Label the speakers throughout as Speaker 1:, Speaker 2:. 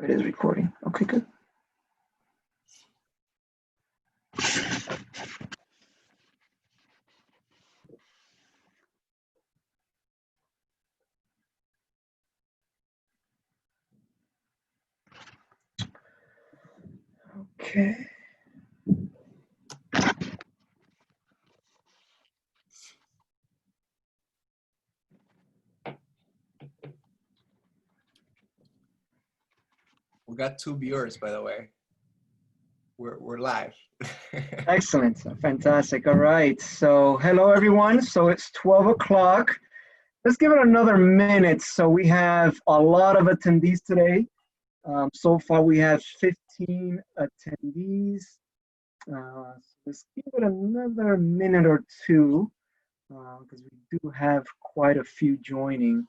Speaker 1: It is recording. Okay, good. Okay.
Speaker 2: We got 2 viewers, by the way. We're live.
Speaker 1: Excellent. Fantastic. All right. So hello, everyone. So it's 12 o'clock. Let's give it another minute. So we have a lot of attendees today. So far, we have 15 attendees. Let's give it another minute or two because we do have quite a few joining.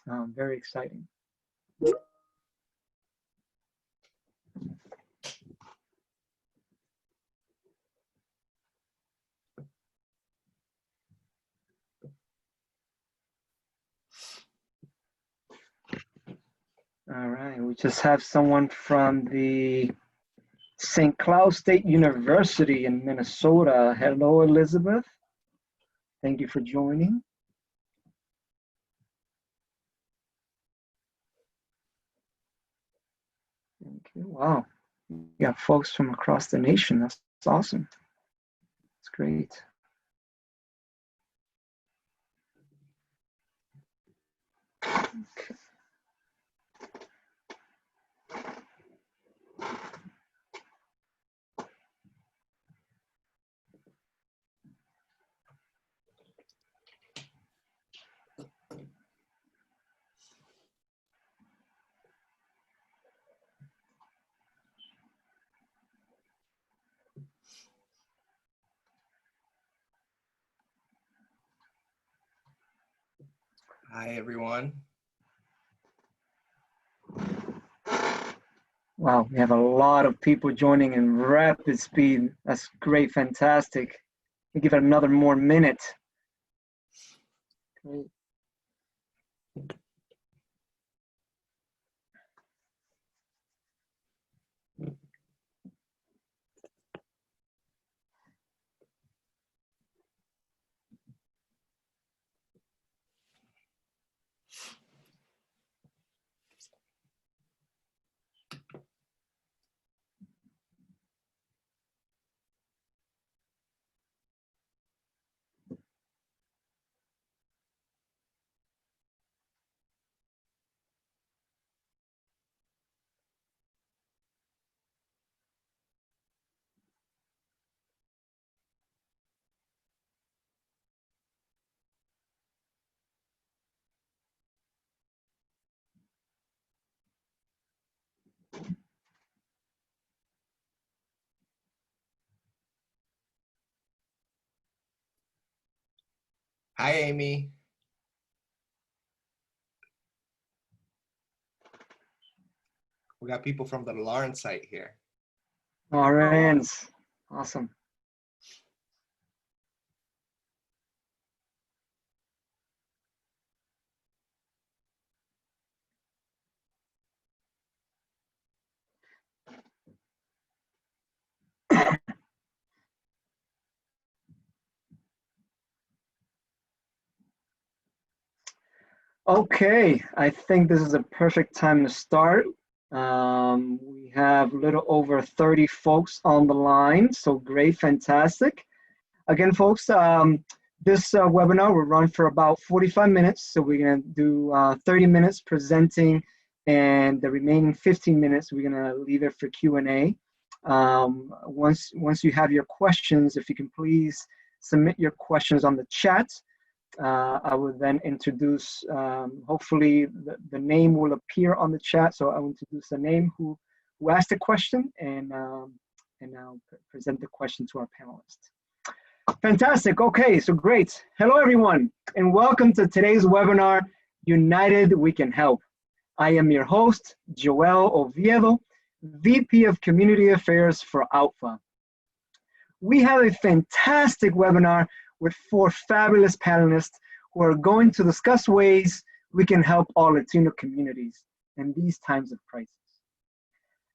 Speaker 1: Very exciting. All right, we just have someone from the St. Cloud State University in Minnesota. Hello, Elizabeth. Thank you for joining. Thank you. Wow, you got folks from across the nation. That's awesome. That's great. Okay.
Speaker 2: Hi, everyone.
Speaker 1: Wow, we have a lot of people joining in rapid speed. That's great, fantastic. We give it another more minute. Great.
Speaker 2: Hi, Amy. We got people from the Lawrence site here.
Speaker 1: Lawrence, awesome. Okay, I think this is a perfect time to start. We have a little over 30 folks on the line, so great, fantastic. Again, folks, this webinar will run for about 45 minutes, so we're gonna do 30 minutes presenting, and the remaining 15 minutes, we're gonna leave it for Q&A. Once you have your questions, if you can please submit your questions on the chat. I will then introduce, hopefully the name will appear on the chat. So I will introduce the name who asked the question, and I'll present the question to our panelists. Fantastic, okay, so great. Hello everyone, and welcome to today's webinar, United We Can Help. I am your host, Joel Oviedo, VP of Community Affairs for ALPFA. We have a fantastic webinar with 4 fabulous panelists who are going to discuss ways we can help all Latino communities in these times of crisis.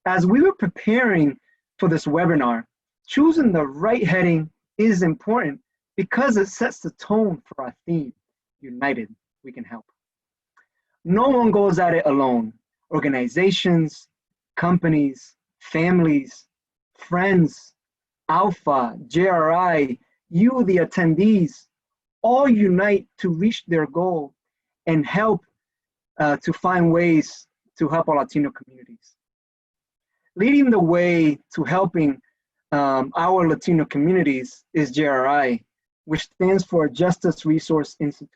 Speaker 1: As we were preparing for this webinar, choosing the right heading is important because it sets the tone for our theme, United, we can help. No one goes at it alone. Organizations, companies, families, friends, ALPFA, JRI, you, the attendees, all unite to reach their goal and help to find ways to help our Latino communities. Leading the way to helping our Latino communities is JRI, which stands for Justice Resource Institute.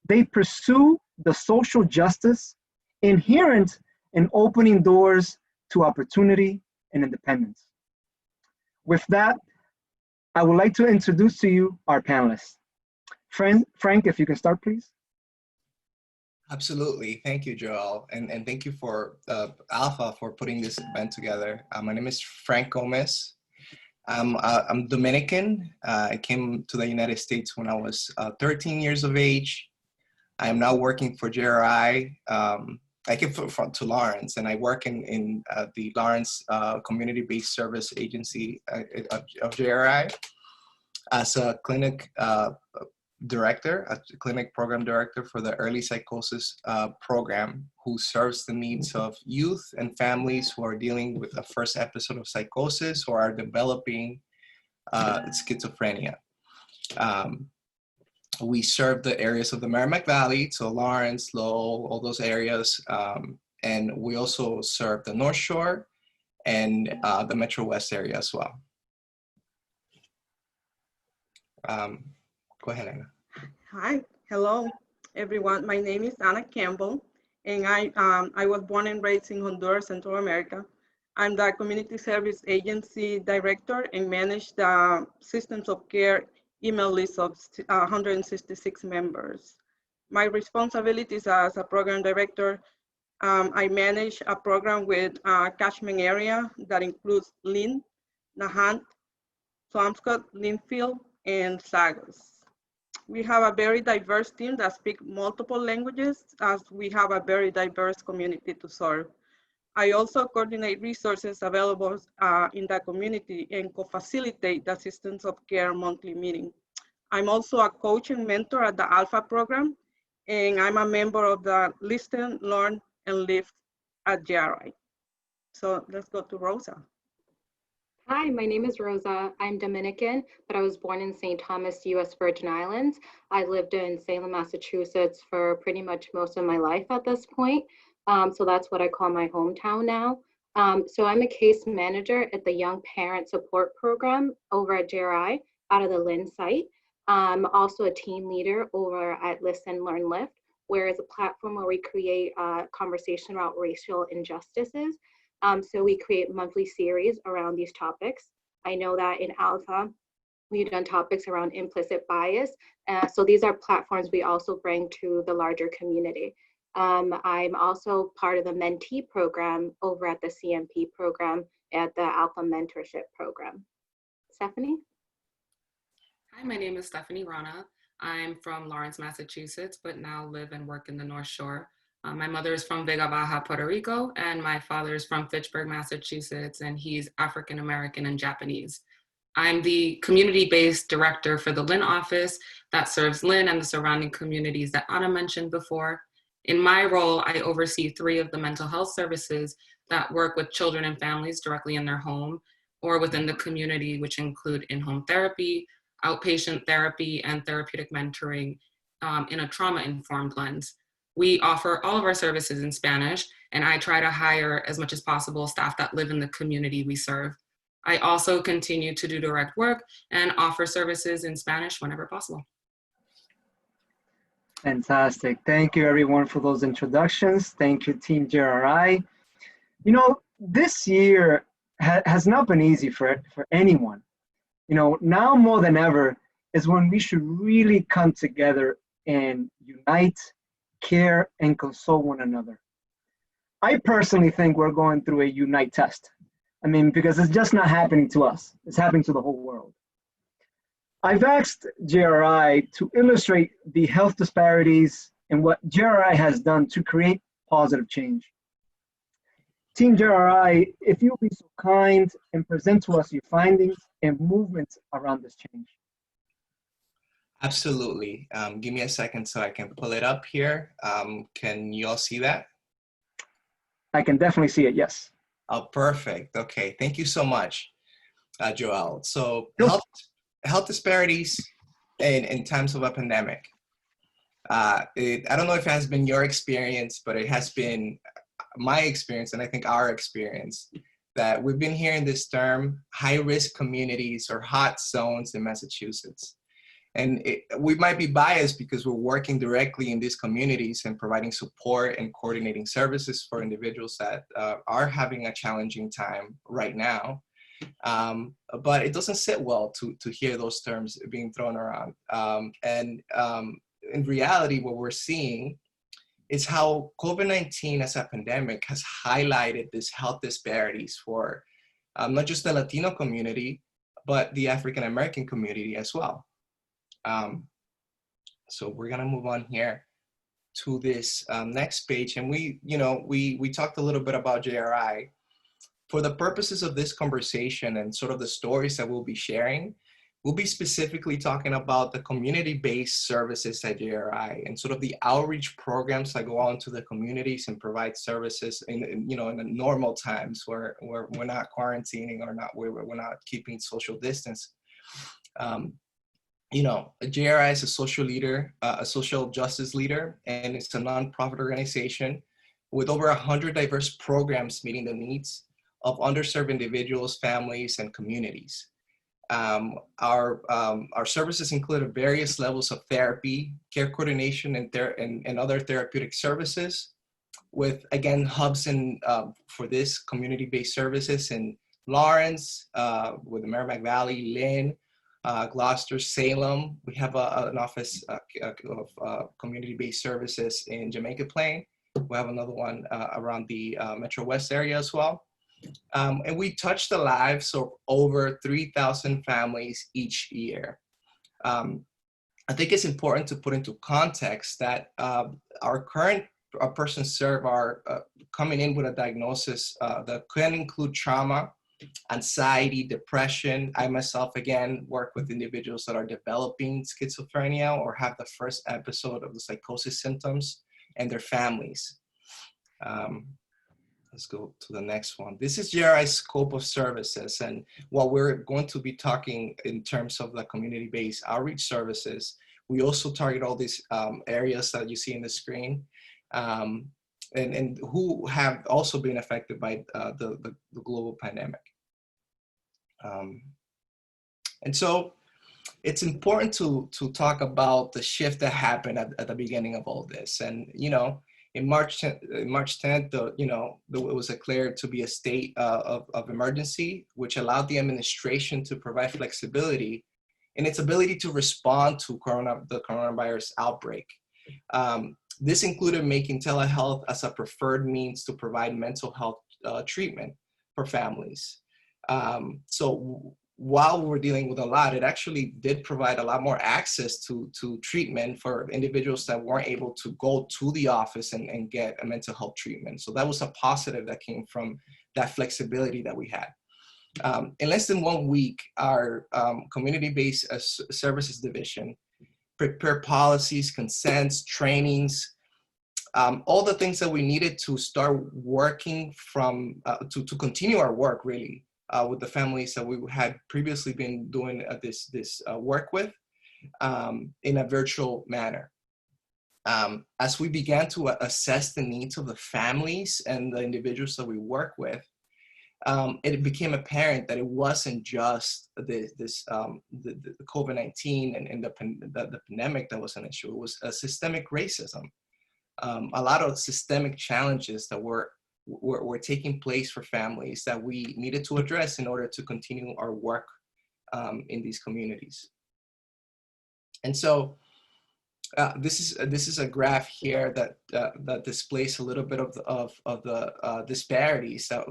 Speaker 1: They pursue the social justice inherent in opening doors to opportunity and independence. With that, I would like to introduce to you our panelists. Frank, if you can start, please.
Speaker 2: Absolutely. Thank you, Joel. And thank you for ALPFA for putting this event together. My name is Frank Gomez. I'm Dominican. I came to the United States when I was 13 years of age. I am now working for JRI. I came to Lawrence, and I work in the Lawrence Community-Based Service Agency of JRI as a clinic director, a clinic program director for the early psychosis program, who serves the needs of youth and families who are dealing with a first episode of psychosis or are developing schizophrenia. We serve the areas of the Merrimack Valley, so Lawrence, Lowell, all those areas. And we also serve the North Shore and the Metro West area as well. Go ahead, Anna.
Speaker 3: Hi, hello, everyone. My name is Anna Cambell, and I was born and raised in Honduras, Central America. I'm the Community Service Agency Director and manage the Systems of Care email list of 166 members. My responsibilities as a program director, I manage a program with a catchment area that includes Lynn, Nahant, Swampscott, Lynnfield, and Saugus. We have a very diverse team that speak multiple languages, as we have a very diverse community to serve. I also coordinate resources available in the community and co-facilitate the Systems of Care monthly meeting. I'm also a coach and mentor at the ALPFA program, and I'm a member of the Listen, Learn, and Live at JRI. So let's go to Rosa.
Speaker 4: Hi, my name is Rosa. I'm Dominican, but I was born in St. Thomas, U.S. Virgin Islands. I lived in Salem, Massachusetts for pretty much most of my life at this point. So that's what I call my hometown now. So I'm a case manager at the Young Parent Support Program over at JRI out of the Lynn site. I'm also a team leader over at Listen, Learn, Live, where it's a platform where we create conversation about racial injustices. So we create monthly series around these topics. I know that in ALPFA, we've done topics around implicit bias. So these are platforms we also bring to the larger community. I'm also part of the mentee program over at the CMP program at the ALPFA mentorship program. Stephanie?
Speaker 5: Hi, my name is Stephanie Rana. I'm from Lawrence, Massachusetts, but now live and work in the North Shore. My mother is from Vega Baja, Puerto Rico, and my father is from Fitchburg, Massachusetts, and he's African American and Japanese. I'm the community-based director for the Lynn office that serves Lynn and the surrounding communities that Anna mentioned before. In my role, I oversee 3 of the mental health services that work with children and families directly in their home or within the community, which include in-home therapy, outpatient therapy, and therapeutic mentoring in a trauma-informed lens. We offer all of our services in Spanish, and I try to hire as much as possible staff that live in the community we serve. I also continue to do direct work and offer services in Spanish whenever possible.
Speaker 1: Fantastic. Thank you, everyone, for those introductions. Thank you, Team JRI. You know, this year has not been easy for anyone. You know, now more than ever is when we should really come together and unite, care, and console one another. I personally think we're going through a unite test. I mean, because it's just not happening to us. It's happening to the whole world. I've asked JRI to illustrate the health disparities and what JRI has done to create positive change. Team JRI, if you'll be so kind and present to us your findings and movements around this change.
Speaker 2: Absolutely. Give me a second so I can pull it up here. Can you all see that?
Speaker 1: I can definitely see it, yes.
Speaker 2: Oh, perfect. Okay, thank you so much, Joel. So
Speaker 1: Sure.
Speaker 2: health disparities in times of a pandemic. I don't know if it has been your experience, but it has been my experience, and I think our experience, that we've been hearing this term, high-risk communities or hot zones in Massachusetts. And we might be biased because we're working directly in these communities and providing support and coordinating services for individuals that are having a challenging time right now. But it doesn't sit well to hear those terms being thrown around. In reality, what we're seeing is how COVID-19 as a pandemic has highlighted these health disparities for not just the Latino community, but the African American community as well. So we're gonna move on here to this next page, and we talked a little bit about JRI. For the purposes of this conversation and sort of the stories that we'll be sharing, we'll be specifically talking about the community-based services at JRI and sort of the outreach programs that go out into the communities and provide services in the normal times where we're not quarantining or we're not keeping social distance. JRI is a social leader, a social justice leader, and it's a nonprofit organization with over 100 diverse programs meeting the needs of underserved individuals, families, and communities. Our services include various levels of therapy, care coordination, and other therapeutic services, with, again, hubs for this community-based services in Lawrence, with the Merrimack Valley, Lynn, Gloucester, Salem. We have an office of community-based services in Jamaica Plain. We have another one around the Metro West area as well. And we touch the lives of over 3,000 families each year. I think it's important to put into context that our current persons served are coming in with a diagnosis that can include trauma, anxiety, depression. I myself, again, work with individuals that are developing schizophrenia or have the first episode of the psychosis symptoms and their families. Let's go to the next one. This is JRI's scope of services. And while we're going to be talking in terms of the community-based outreach services, we also target all these areas that you see in the screen and who have also been affected by the global pandemic. And so it's important to talk about the shift that happened at the beginning of all this. And, in March 10th, it was declared to be a state of emergency, which allowed the administration to provide flexibility in its ability to respond to the coronavirus outbreak. This included making telehealth as a preferred means to provide mental health treatment for families. So while we were dealing with a lot, it actually did provide a lot more access to treatment for individuals that weren't able to go to the office and get a mental health treatment. So that was a positive that came from that flexibility that we had. In less than 1 week, our community-based services division prepared policies, consents, trainings, all the things that we needed to start working to continue our work, really, with the families that we had previously been doing this work with in a virtual manner. As we began to assess the needs of the families and the individuals that we work with, it became apparent that it wasn't just the COVID-19 and the pandemic that was an issue. It was a systemic racism. A lot of systemic challenges that were taking place for families that we needed to address in order to continue our work in these communities. And so this is a graph here that displays a little bit of the disparities that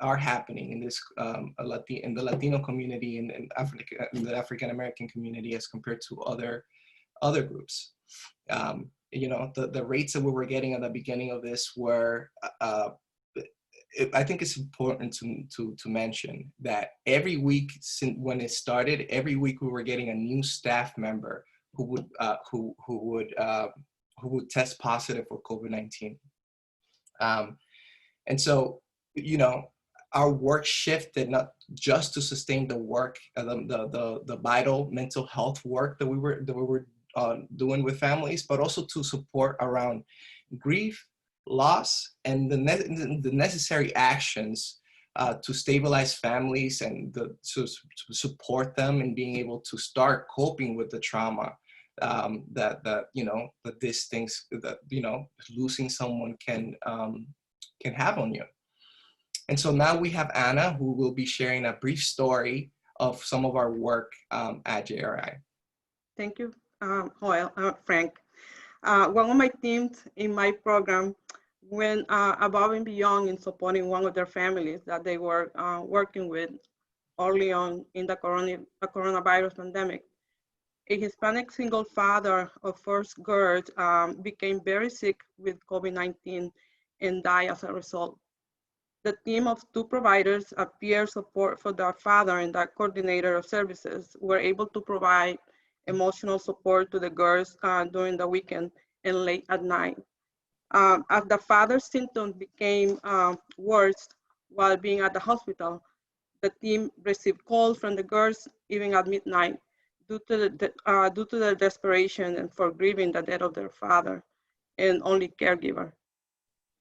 Speaker 2: are happening in this in the Latino community and in the African American community as compared to other groups. The rates that we were getting at the beginning of this were I think it's important to mention that every week since when it started, every week we were getting a new staff member who would test positive for COVID-19. And so, you know, our work shifted not just to sustain the work, the vital mental health work that we were doing with families, but also to support around grief, loss, and the necessary actions to stabilize families and to support them in being able to start coping with the trauma that these things that, you know, losing someone can have on you. And so now we have Anna, who will be sharing a brief story of some of our work at JRI.
Speaker 3: Thank you, Frank. One of my teams in my program went above and beyond in supporting one of their families that they were working with early on in the coronavirus pandemic. A Hispanic single father of 4 girls became very sick with COVID-19 and died as a result. The team of 2 providers, a peer support for the father and the coordinator of services, were able to provide emotional support to the girls during the weekend and late at night. As the father's symptoms became worse while being at the hospital, the team received calls from the girls even at midnight due to their desperation and for grieving the death of their father and only caregiver.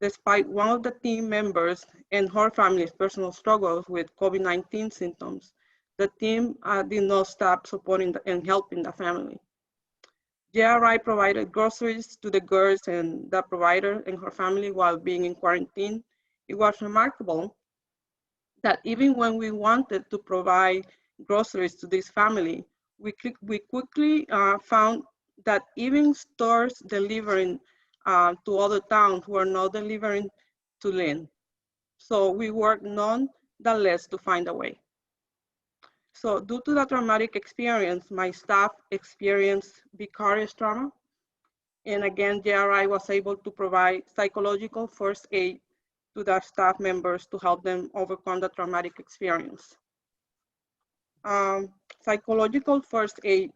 Speaker 3: Despite one of the team members and her family's personal struggles with COVID-19 symptoms, the team did not stop supporting and helping the family. JRI provided groceries to the girls and the provider and her family while being in quarantine. It was remarkable that even when we wanted to provide groceries to this family, we quickly found that even stores delivering to other towns were not delivering to Lynn. So we worked nonetheless to find a way. So due to the traumatic experience, my staff experienced vicarious trauma. And again, JRI was able to provide psychological first aid to the staff members to help them overcome the traumatic experience. Psychological first aid,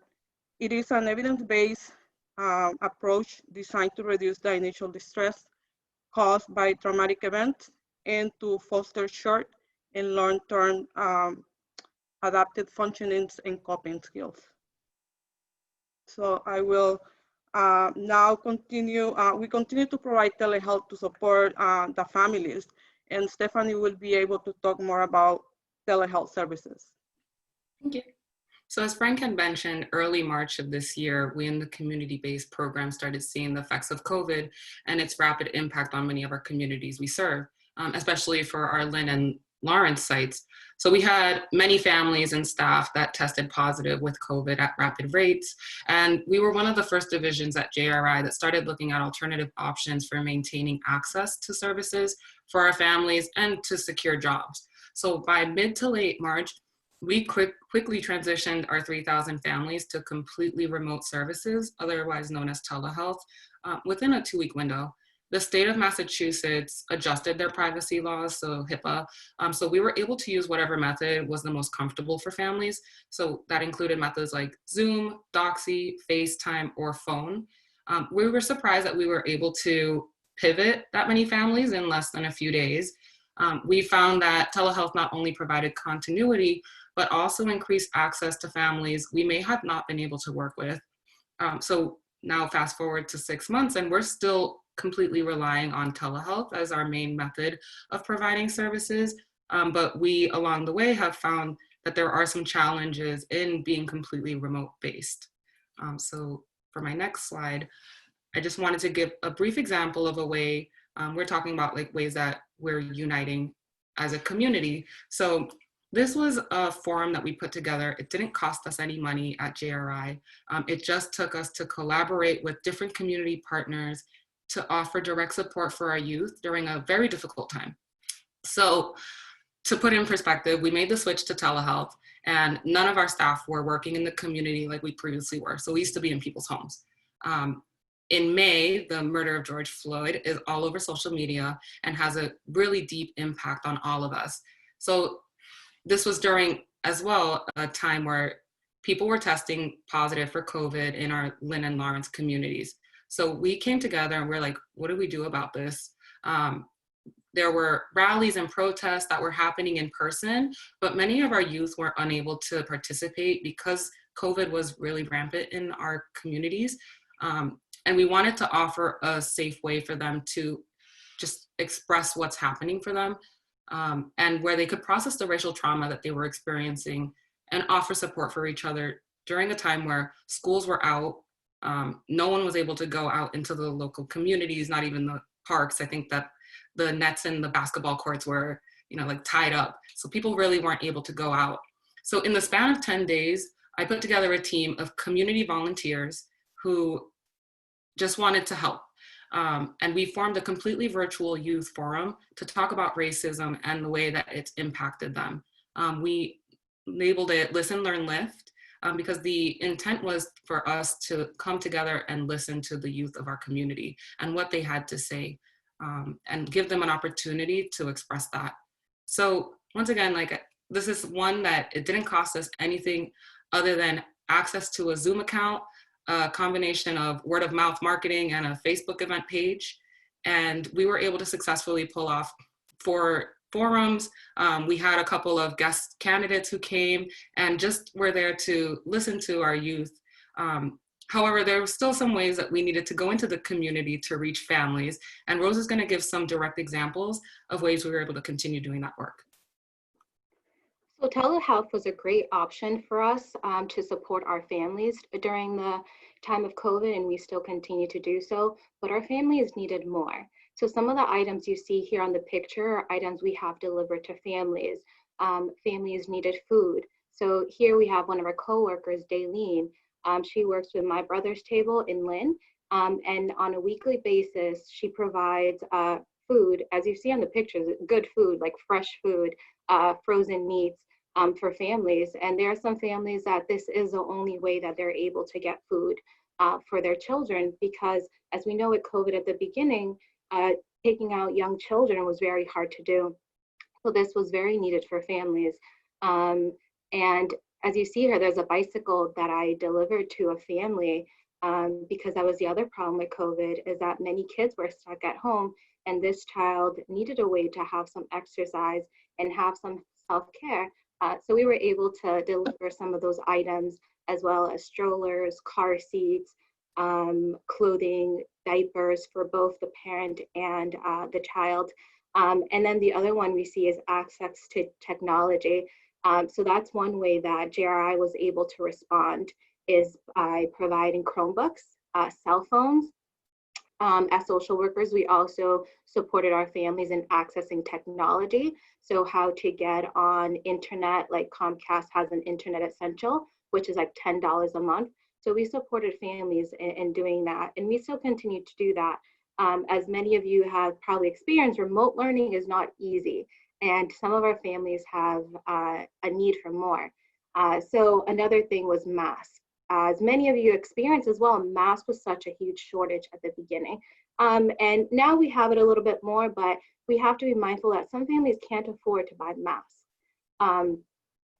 Speaker 3: it is an evidence-based approach designed to reduce the initial distress caused by traumatic events and to foster short and long-term adaptive functionings and coping skills. So I will now continue. We continue to provide telehealth to support the families, and Stephanie will be able to talk more about telehealth services.
Speaker 5: Thank you. So as Frank had mentioned, early March of this year, we in the community-based program started seeing the effects of COVID and its rapid impact on many of our communities we serve, especially for our Lynn and Lawrence sites. So we had many families and staff that tested positive with COVID at rapid rates. And we were one of the first divisions at JRI that started looking at alternative options for maintaining access to services for our families and to secure jobs. So by mid to late March, we quickly transitioned our 3,000 families to completely remote services, otherwise known as telehealth, within a 2-week window. The state of Massachusetts adjusted their privacy laws, so HIPAA, so we were able to use whatever method was the most comfortable for families. So that included methods like Zoom, Doxy, FaceTime, or phone. We were surprised that we were able to pivot that many families in less than a few days. We found that telehealth not only provided continuity, but also increased access to families we may have not been able to work with. So now fast forward to 6 months and we're still completely relying on telehealth as our main method of providing services. But we along the way have found that there are some challenges in being completely remote based. So for my next slide, I just wanted to give a brief example of a way we're talking about like ways that we're uniting as a community. So this was a forum that we put together. It didn't cost us any money at JRI. It just took us to collaborate with different community partners to offer direct support for our youth during a very difficult time. So to put in perspective, we made the switch to telehealth and none of our staff were working in the community like we previously were. So we used to be in people's homes. in May, the murder of George Floyd is all over social media and has a really deep impact on all of us. So this was during, as well, a time where people were testing positive for COVID in our Lynn and Lawrence communities. So we came together and we're like, what do we do about this? There were rallies and protests that were happening in person, but many of our youth were unable to participate because COVID was really rampant in our communities. And we wanted to offer a safe way for them to just express what's happening for them, and where they could process the racial trauma that they were experiencing and offer support for each other during a time where schools were out. No one was able to go out into the local communities, not even the parks. I think that the nets and the basketball courts were, like tied up. So people really weren't able to go out. So in the span of 10 days, I put together a team of community volunteers who just wanted to help. And we formed a completely virtual youth forum to talk about racism and the way that it's impacted them. We labeled it Listen, Learn, Lift, because the intent was for us to come together and listen to the youth of our community and what they had to say, and give them an opportunity to express that. So once again, this is one that it didn't cost us anything other than access to a Zoom account, a combination of word of mouth marketing and a Facebook event page. And we were able to successfully pull off 4 forums. We had a couple of guest candidates who came and just were there to listen to our youth. However, there were still some ways that we needed to go into the community to reach families. And Rose is going to give some direct examples of ways we were able to continue doing that work.
Speaker 4: So telehealth was a great option for us to support our families during the time of COVID, and we still continue to do so, but our families needed more. So some of the items you see here on the picture are items we have delivered to families. Families needed food. So here we have one of our coworkers, Daylene. She works with My Brother's Table in Lynn, and on a weekly basis, she provides food, as you see on the pictures, good food, like fresh food, frozen meats, for families. And there are some families that this is the only way that they're able to get food for their children, because as we know with COVID at the beginning, taking out young children was very hard to do. So this was very needed for families. And as you see here, there's a bicycle that I delivered to a family, because that was the other problem with COVID, is that many kids were stuck at home, and this child needed a way to have some exercise and have some self-care. So we were able to deliver some of those items, as well as strollers, car seats, clothing, diapers for both the parent and the child. And then the other one we see is access to technology. So that's one way that JRI was able to respond, is by providing Chromebooks, cell phones. As social workers, we also supported our families in accessing technology. So how to get on internet, like Comcast has an internet essential, which is like $10 a month. So we supported families in doing that. And we still continue to do that. As many of you have probably experienced, remote learning is not easy. And some of our families have a need for more. So another thing was masks. As many of you experienced as well, masks was such a huge shortage at the beginning. And now we have it a little bit more, but we have to be mindful that some families can't afford to buy masks.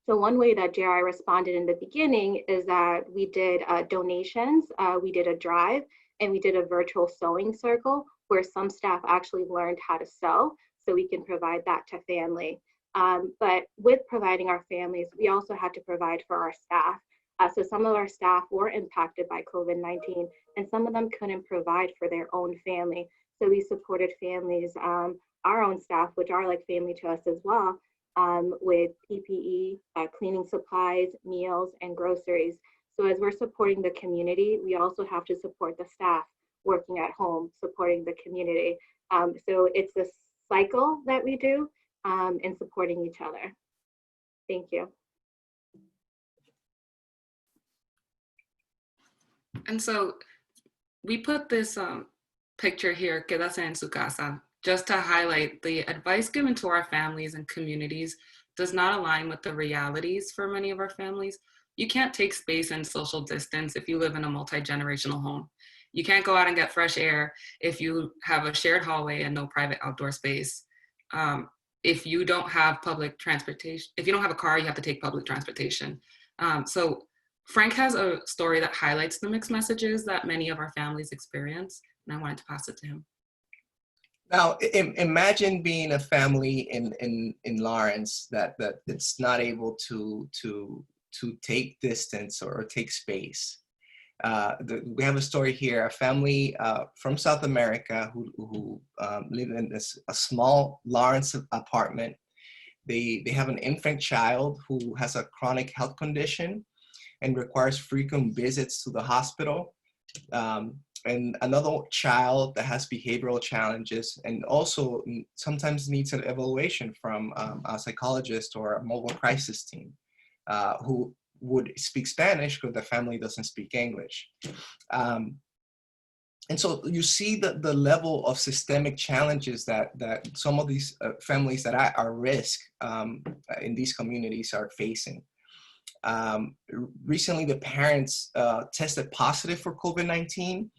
Speaker 4: So one way that JRI responded in the beginning is that we did donations, we did a drive, and we did a virtual sewing circle where some staff actually learned how to sew, so we can provide that to family. But with providing our families, we also had to provide for our staff. So some of our staff were impacted by COVID-19, and some of them couldn't provide for their own family. So we supported families, our own staff, which are like family to us as well, with PPE, cleaning supplies, meals, and groceries. So as we're supporting the community, we also have to support the staff working at home, supporting the community. So it's this cycle that we do in supporting each other. Thank you.
Speaker 5: And so we put this picture here, Quédase en su casa, just to highlight the advice given to our families and communities does not align with the realities for many of our families. You can't take space and social distance if you live in a multi-generational home. You can't go out and get fresh air if you have a shared hallway and no private outdoor space. If you don't have public transportation, if you don't have a car, you have to take public transportation. So Frank has a story that highlights the mixed messages that many of our families experience, and I wanted to pass it to him.
Speaker 2: Now, imagine being a family in Lawrence that it's not able to take distance or take space. We have a story here, a family from South America who live in a small Lawrence apartment. They have an infant child who has a chronic health condition and requires frequent visits to the hospital. And another child that has behavioral challenges and also sometimes needs an evaluation from a psychologist or a mobile crisis team who would speak Spanish because the family doesn't speak English. And so you see the level of systemic challenges that some of these families that are at risk in these communities are facing. Recently, the parents tested positive for COVID-19,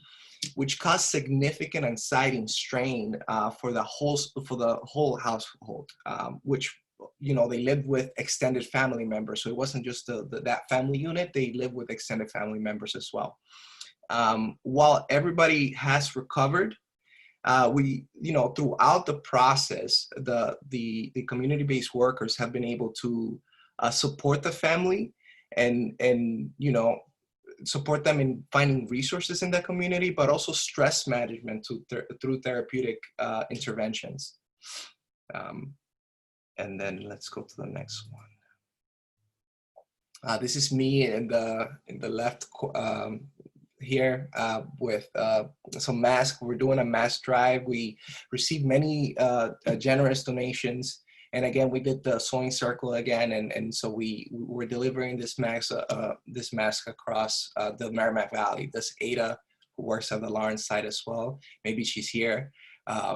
Speaker 2: which caused significant anxiety and strain for the whole household, which, you know, they lived with extended family members. So it wasn't just that family unit, they lived with extended family members as well. While everybody has recovered, we, you know, throughout the process, the community-based workers have been able to support the family and you know, support them in finding resources in the community, but also stress management through therapeutic interventions. And then let's go to the next one. This is me in the left here with some masks. We're doing a mask drive. We received many generous donations. And again, we did the sewing circle again. And so we're delivering this mask across the Merrimack Valley. This Ada, who works on the Lawrence side as well. Maybe she's here.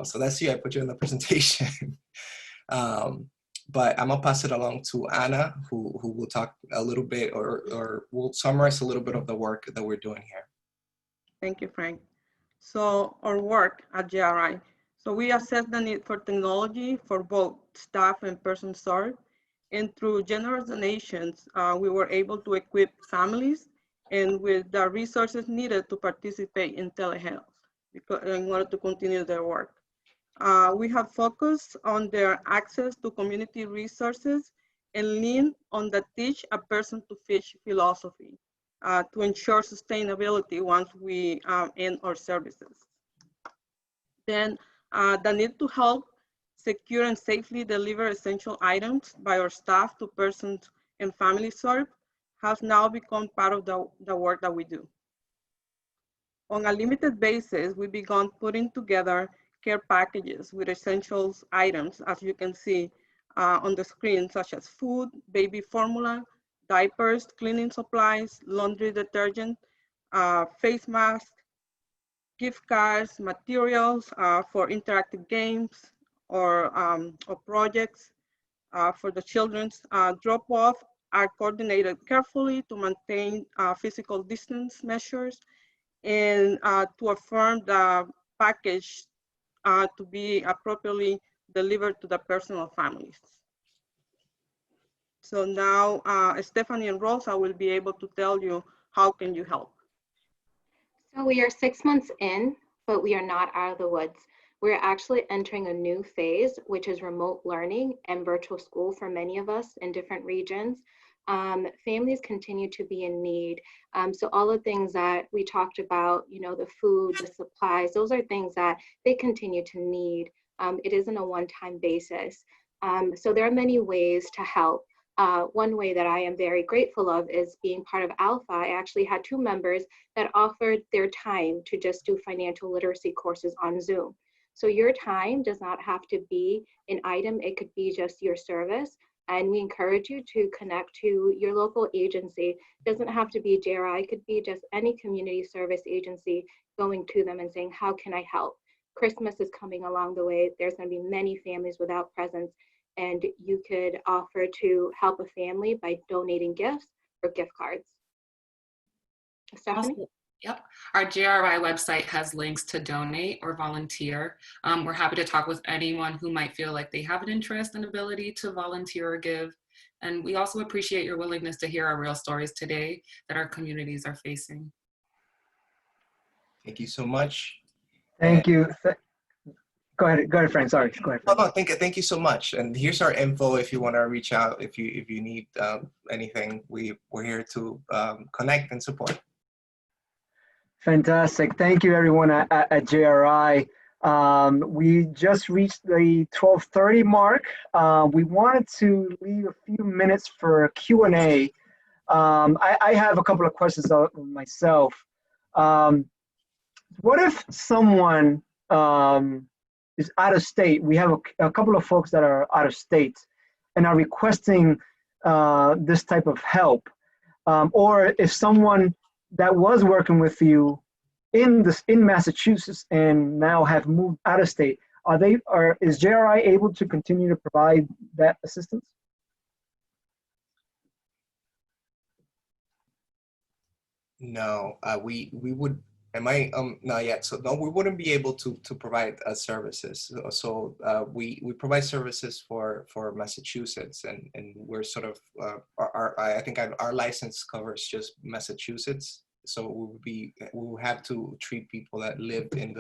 Speaker 2: So that's you, I put you in the presentation. But I'm gonna pass it along to Anna, who will talk a little bit or will summarize a little bit of the work that we're doing here.
Speaker 3: Thank you, Frank. So our work at JRI. So we assess the need for technology for both staff and persons served. And through generous donations, we were able to equip families and with the resources needed to participate in telehealth in order to continue their work. We have focused on their access to community resources and lean on the teach a person to fish philosophy to ensure sustainability once we end our services. Then the need to help secure and safely deliver essential items by our staff to persons and families served has now become part of the work that we do. On a limited basis, we began putting together care packages with essentials items, as you can see on the screen, such as food, baby formula, diapers, cleaning supplies, laundry detergent, face masks, gift cards, materials for interactive games or projects for the children's. Drop-off are coordinated carefully to maintain physical distance measures and to affirm the package to be appropriately delivered to the personal families. So now Stephanie and Rosa will be able to tell you how can you help.
Speaker 4: So we are 6 months in, but we are not out of the woods. We're actually entering a new phase, which is remote learning and virtual school for many of us in different regions. Families continue to be in need. So all the things that we talked about, you know, the food, the supplies, those are things that they continue to need. It isn't a one-time basis. So there are many ways to help. One way that I am very grateful of is being part of ALPFA. I actually had 2 members that offered their time to just do financial literacy courses on Zoom. So your time does not have to be an item, it could be just your service. And we encourage you to connect to your local agency. It doesn't have to be JRI, it could be just any community service agency going to them and saying, how can I help? Christmas is coming along the way. There's gonna be many families without presents, and you could offer to help a family by donating gifts or gift cards. Stephanie?
Speaker 5: Yep. Our JRI website has links to donate or volunteer. We're happy to talk with anyone who might feel like they have an interest and ability to volunteer or give. And we also appreciate your willingness to hear our real stories today that our communities are facing.
Speaker 2: Thank you so much.
Speaker 1: Thank you. Go ahead, Frank. Sorry, go ahead.
Speaker 2: Oh, no, thank you so much. And here's our info if you want to reach out, if you need anything. We're here to connect and support.
Speaker 1: Fantastic. Thank you, everyone at JRI. We just reached the 12:30 mark. We wanted to leave a few minutes for Q&A. I have a couple of questions myself. What if someone is out of state? We have a couple of folks that are out of state and are requesting this type of help. Or if someone that was working with you in Massachusetts and now have moved out of state, is JRI able to continue to provide that assistance?
Speaker 2: No, we would. Not yet. So no, we wouldn't be able to provide services. So we provide services for Massachusetts, and we're sort of I think our license covers just Massachusetts. So we will have to treat people that lived in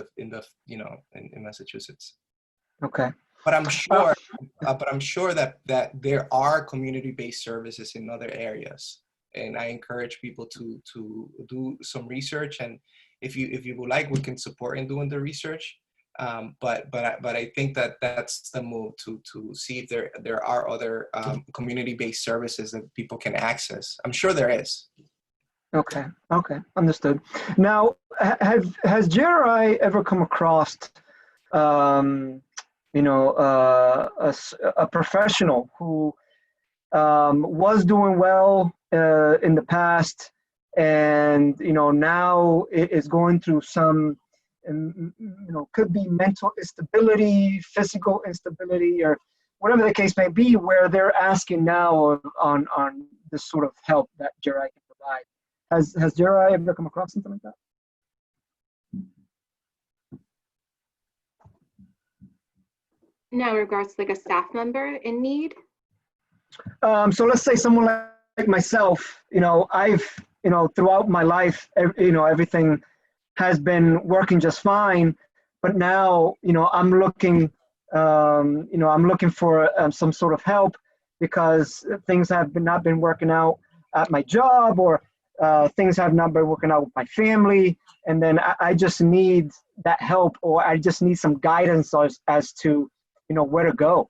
Speaker 2: Massachusetts.
Speaker 1: Okay.
Speaker 2: But I'm sure, that there are community-based services in other areas, and I encourage people to do some research. And if you would like, we can support in doing the research. But I think that's the move to see if there are other community-based services that people can access. I'm sure there is.
Speaker 1: Okay, understood. Now, has JRI ever come across, a professional who was doing well in the past, and now is going through some, could be mental instability, physical instability, or whatever the case may be, where they're asking now on this sort of help that JRI can provide? Has JRI ever come across something like that?
Speaker 4: No, in regards to like a staff member in need?
Speaker 1: So let's say someone like myself, I've, throughout my life, everything has been working just fine, but now, I'm looking for some sort of help because things have not been working out at my job, or things have not been working out with my family, and then I just need that help, or I just need some guidance as to, where to go.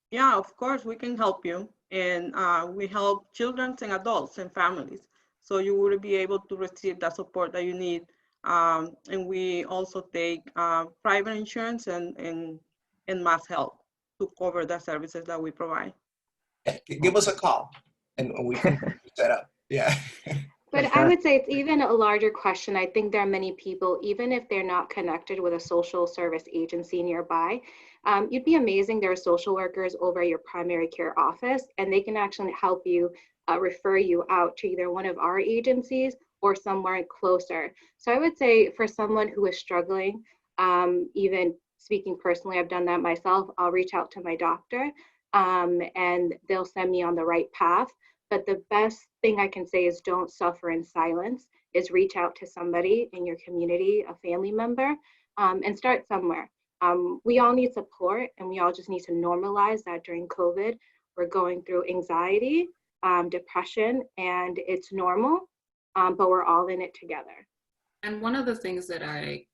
Speaker 3: Yeah, of course, we can help you. And we help children and adults and families. So you will be able to receive that support that you need. And we also take private insurance and mass help to cover the services that we provide.
Speaker 2: Give us a call and we can set up. Yeah.
Speaker 4: But I would say it's even a larger question. I think there are many people, even if they're not connected with a social service agency nearby, you'd be amazing. There are social workers over your primary care office, and they can actually help you, refer you out to either one of our agencies or somewhere closer. So I would say for someone who is struggling, even speaking personally, I've done that myself, I'll reach out to my doctor and they'll send me on the right path. But the best thing I can say is don't suffer in silence, is reach out to somebody in your community, a family member, and start somewhere. We all need support, and we all just need to normalize that during COVID. We're going through anxiety, depression, and it's normal, but we're all in it together.
Speaker 5: And one of the things that I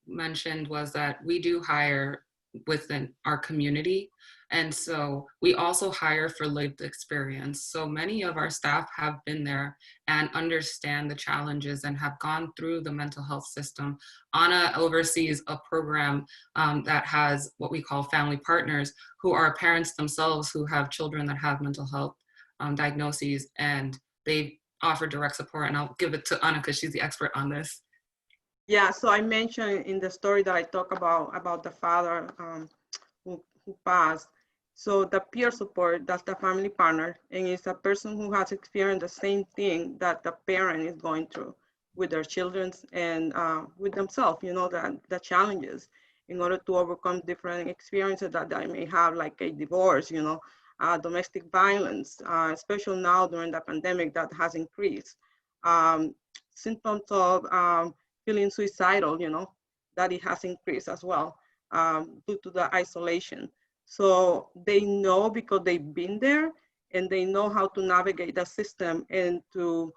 Speaker 5: mentioned was that we do hire within our community. And so we also hire for lived experience. So many of our staff have been there and understand the challenges and have gone through the mental health system. Anna oversees a program that has what we call family partners, who are parents themselves who have children that have mental health diagnoses, and they offer direct support. And I'll give it to Anna because she's the expert on this.
Speaker 3: Yeah, so I mentioned in the story that I talk about the father who passed. So the peer support, that's the family partner, and it's a person who has experienced the same thing that the parent is going through. with their children and with themselves, the challenges in order to overcome different experiences that they may have, like a divorce, domestic violence, especially now during the pandemic that has increased. Symptoms of feeling suicidal, that it has increased as well due to the isolation. So they know because they've been there and they know how to navigate the system and to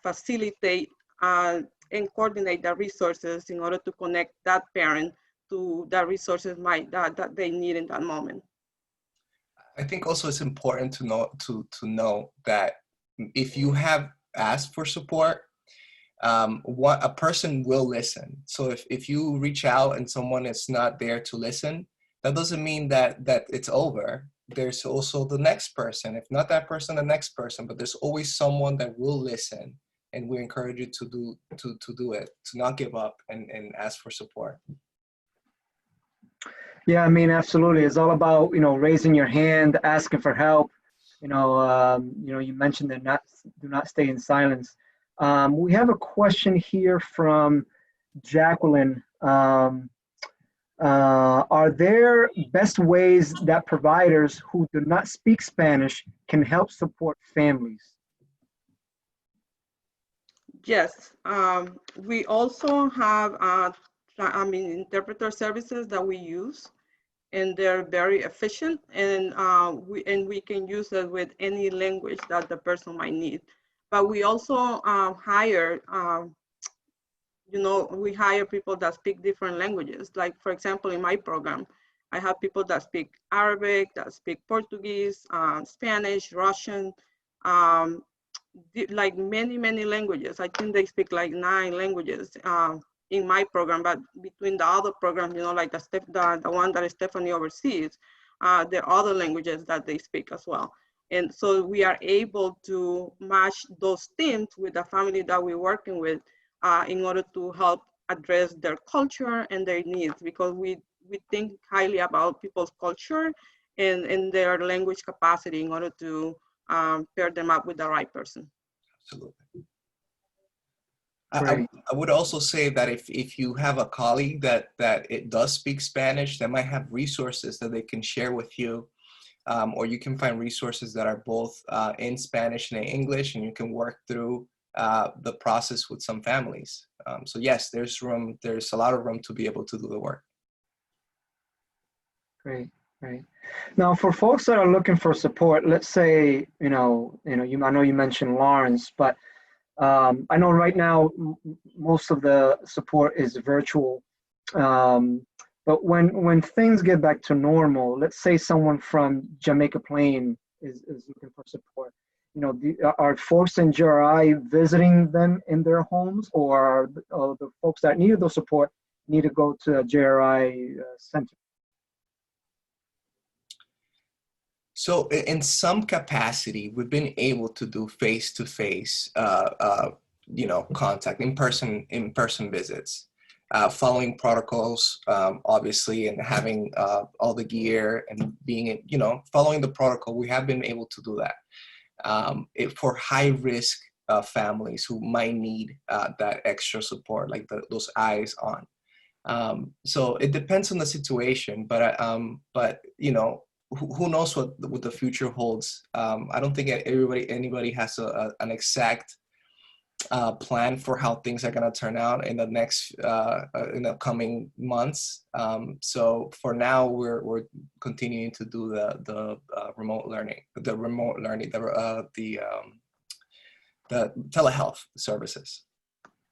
Speaker 3: facilitate and coordinate the resources in order to connect that parent to the resources that they need in that moment.
Speaker 2: I think also it's important to know that if you have asked for support, a person will listen. So if you reach out and someone is not there to listen, that doesn't mean that it's over. There's also the next person. If not that person, the next person. But there's always someone that will listen, and we encourage you to do it, to not give up and ask for support.
Speaker 1: Yeah, I mean, absolutely. It's all about, raising your hand, asking for help. You mentioned that do not stay in silence. We have a question here from Jacqueline. Are there best ways that providers who do not speak Spanish can help support families?
Speaker 3: Yes, we also have interpreter services that we use, and they're very efficient, and we can use it with any language that the person might need. But we also hire, we hire people that speak different languages. Like, for example, in my program, I have people that speak Arabic, that speak Portuguese, Spanish, Russian, like many languages. I think they speak like 9 languages in my program, but between the other programs, like the one that Stephanie oversees, there are other languages that they speak as well. And so we are able to match those teams with the family that we're working with in order to help address their culture and their needs, because we think highly about people's culture and their language capacity in order to pair them up with the right person.
Speaker 2: Absolutely. I would also say that if you have a colleague that it does speak Spanish, they might have resources that they can share with you, or you can find resources that are both in Spanish and in English, and you can work through the process with some families. So yes, there's a lot of room to be able to do the work.
Speaker 1: Great. Now, for folks that are looking for support, let's say, I know you mentioned Lawrence, but I know right now most of the support is virtual. But when things get back to normal, let's say someone from Jamaica Plain is looking for support. Are folks in JRI visiting them in their homes, or the folks that need the support need to go to a JRI center?
Speaker 2: So in some capacity, we've been able to do face-to-face, contact, in-person visits, following protocols, obviously, and having all the gear and being, following the protocol. We have been able to do that for high-risk families who might need that extra support, like those eyes on. So it depends on the situation, but who knows what the future holds. I don't think anybody has an exact plan for how things are going to turn out in the coming months. So for now, we're continuing to do the remote learning, the telehealth services.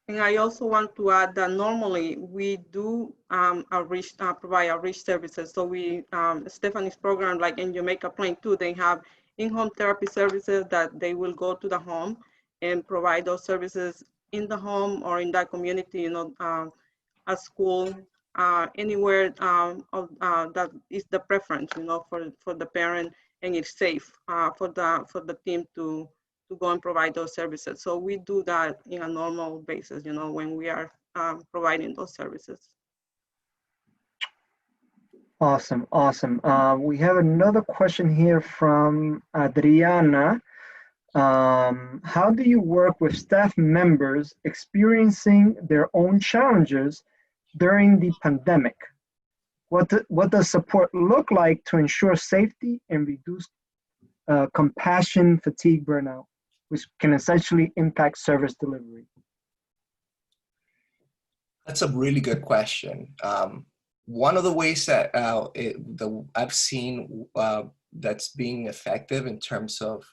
Speaker 3: And I also want to add that normally we do provide outreach services. So Stephanie's program, like in Jamaica Plain too, they have in-home therapy services that they will go to the home and provide those services in the home or in that community, at school, anywhere that is the preference, for the parent, and it's safe for the team to go and provide those services. So we do that in a normal basis, when we are providing those services.
Speaker 1: Awesome. We have another question here from Adriana. How do you work with staff members experiencing their own challenges during the pandemic? What does support look like to ensure safety and reduce compassion fatigue burnout, which can essentially impact service delivery?
Speaker 2: That's a really good question. One of the ways that I've seen that's being effective in terms of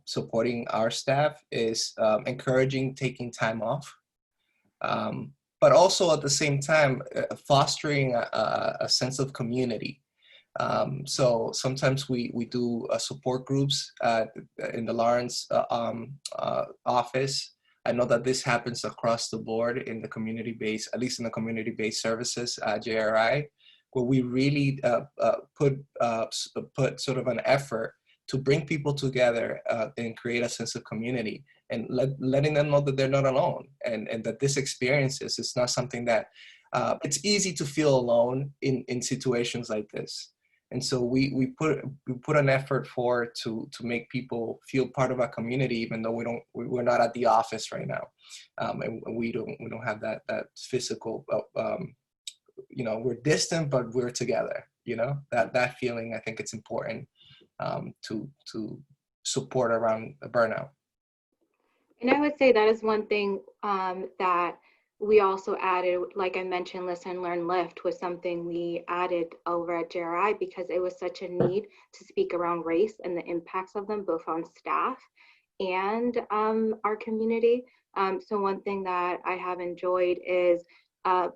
Speaker 2: supporting our staff is encouraging taking time off, but also at the same time fostering a sense of community. So sometimes we do support groups in the Lawrence office. I know that this happens across the board in the community-based, at least in the community-based services, JRI, where we really put sort of an effort to bring people together and create a sense of community, and letting them know that they're not alone, and that this experience is not something that, it's easy to feel alone in situations like this. And so we put an effort forward to make people feel part of our community, even though we're not at the office right now, and we don't have that physical, we're distant but we're together. That feeling, I think it's important to support around the burnout.
Speaker 4: And I would say that is one thing that we also added, like I mentioned, Listen, Learn, Lift was something we added over at JRI because it was such a need to speak around race and the impacts of them, both on staff and our community. So one thing that I have enjoyed is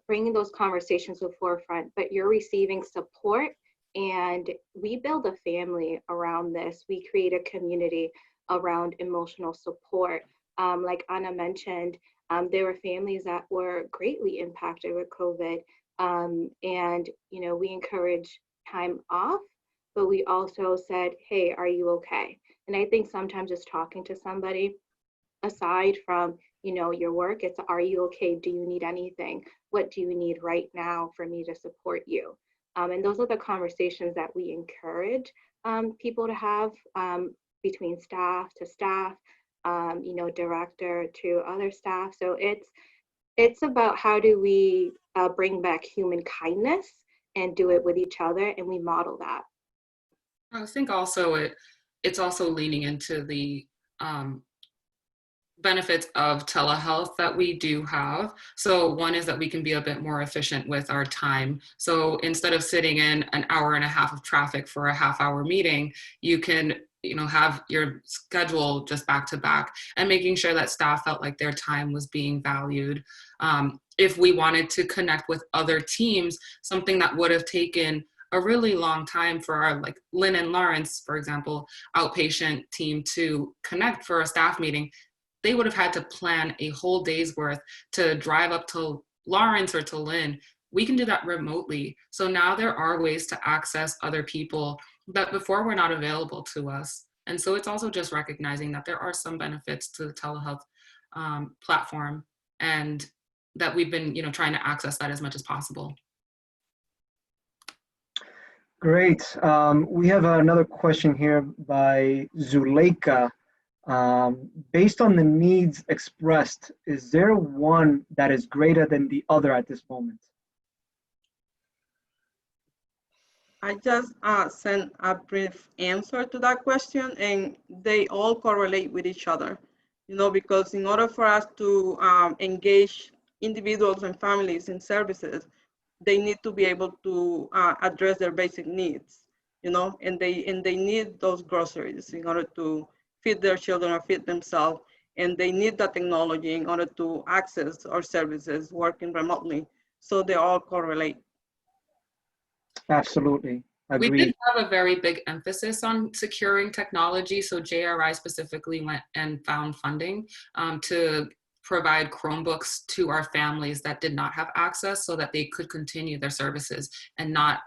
Speaker 4: bringing those conversations to the forefront, but you're receiving support, and we build a family around this. We create a community around emotional support. Like Anna mentioned, there were families that were greatly impacted with COVID, and we encourage time off, but we also said, hey, are you okay? And I think sometimes just talking to somebody, aside from your work, it's, are you okay? Do you need anything? What do you need right now for me to support you? And those are the conversations that we encourage people to have between staff to staff, director to other staff. So it's about how do we bring back human kindness and do it with each other, and we model that.
Speaker 5: I think also it's also leaning into the benefits of telehealth that we do have. So one is that we can be a bit more efficient with our time. So instead of sitting in an hour and a half of traffic for a half-hour meeting, you can have your schedule just back to back, and making sure that staff felt like their time was being valued. If we wanted to connect with other teams, something that would have taken a really long time for our, like Lynn and Lawrence, for example, outpatient team to connect for a staff meeting, they would have had to plan a whole day's worth to drive up to Lawrence or to Lynn. We can do that remotely. So now there are ways to access other people that before were not available to us. And so it's also just recognizing that there are some benefits to the telehealth platform, and that we've been trying to access that as much as possible.
Speaker 1: Great. We have another question here by Zuleika. Based on the needs expressed, is there one that is greater than the other at this moment?
Speaker 3: I just sent a brief answer to that question, and they all correlate with each other, because in order for us to engage individuals and families in services, they need to be able to address their basic needs, and they need those groceries in order to feed their children or feed themselves, and they need the technology in order to access our services working remotely. So they all correlate.
Speaker 1: Absolutely. Agreed.
Speaker 5: We did have a very big emphasis on securing technology. So JRI specifically went and found funding to provide Chromebooks to our families that did not have access, so that they could continue their services and not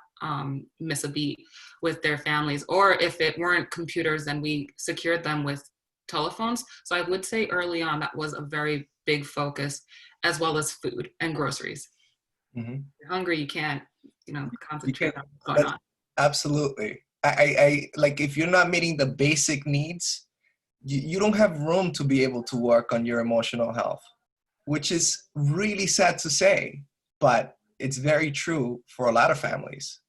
Speaker 5: miss a beat with their families. Or if it weren't computers, then we secured them with telephones. So I would say early on that was a very big focus, as well as food and groceries. Mm-hmm. If you're hungry, you can't concentrate on what's going on.
Speaker 2: Absolutely. I like, if you're not meeting the basic needs, you don't have room to be able to work on your emotional health, which is really sad to say, but it's very true for a lot of families.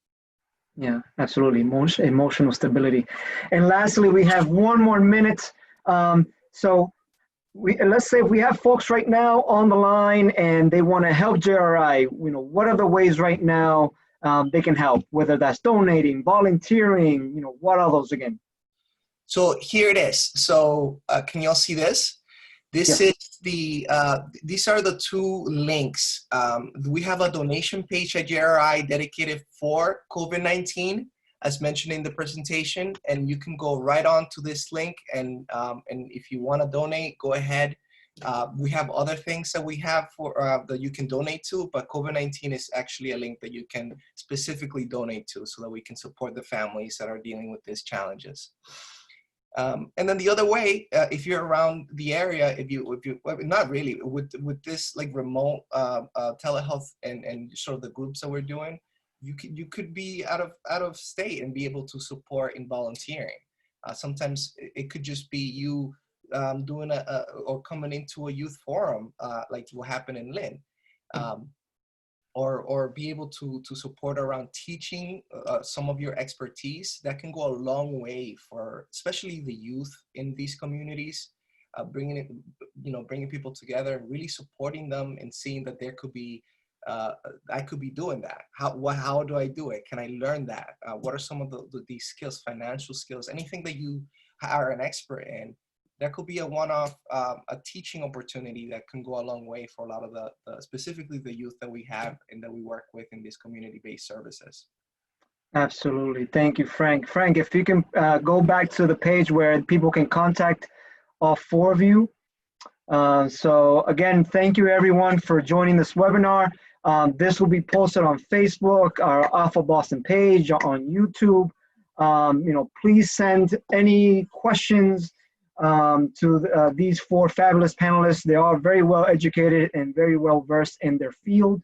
Speaker 1: Yeah, absolutely. Emotional stability. And lastly, we have one more minute. So let's say if we have folks right now on the line and they want to help JRI, what are the ways right now they can help, whether that's donating, volunteering, what are those again?
Speaker 2: So here it is. So can y'all see this? This is these are the two links. We have a donation page at JRI dedicated for COVID-19, as mentioned in the presentation, and you can go right on to this link. And if you want to donate, go ahead. We have other things that we have for that you can donate to, but COVID-19 is actually a link that you can specifically donate to, so that we can support the families that are dealing with these challenges. And then the other way, if you're around the area, if you not really with this like remote telehealth and sort of the groups that we're doing, you could be out of state and be able to support in volunteering. Sometimes it could just be you doing or coming into a youth forum like what happened in Lynn. Or be able to support around teaching some of your expertise. That can go a long way for especially the youth in these communities, bringing people together and really supporting them and seeing that there could be, I could be doing that. How do I do it? Can I learn that? What are some of these skills, financial skills, anything that you are an expert in? That could be a one-off, a teaching opportunity that can go a long way for a lot of the specifically the youth that we have and that we work with in these community-based services.
Speaker 1: Absolutely. Thank you, Frank. Frank, if you can go back to the page where people can contact all four of you. So again, thank you everyone for joining this webinar. This will be posted on Facebook, our ALPFA Boston page, on YouTube. Please send any questions to these four fabulous panelists. They are very well educated and very well versed in their field.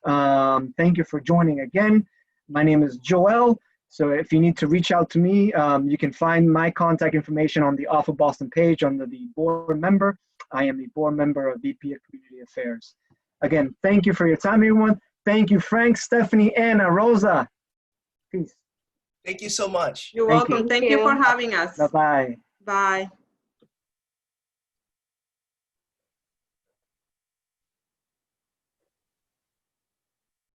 Speaker 1: Thank you for joining again. My name is Joel. So if you need to reach out to me, you can find my contact information on the ALPFA Boston page under the board member. I am the board member of VP of Community Affairs. Again, thank you for your time, everyone. Thank you, Frank, Stephanie, Anna, Rosa. Peace.
Speaker 2: Thank you so much.
Speaker 3: You're welcome. Thank you for having us.
Speaker 1: Bye-bye.
Speaker 3: Bye.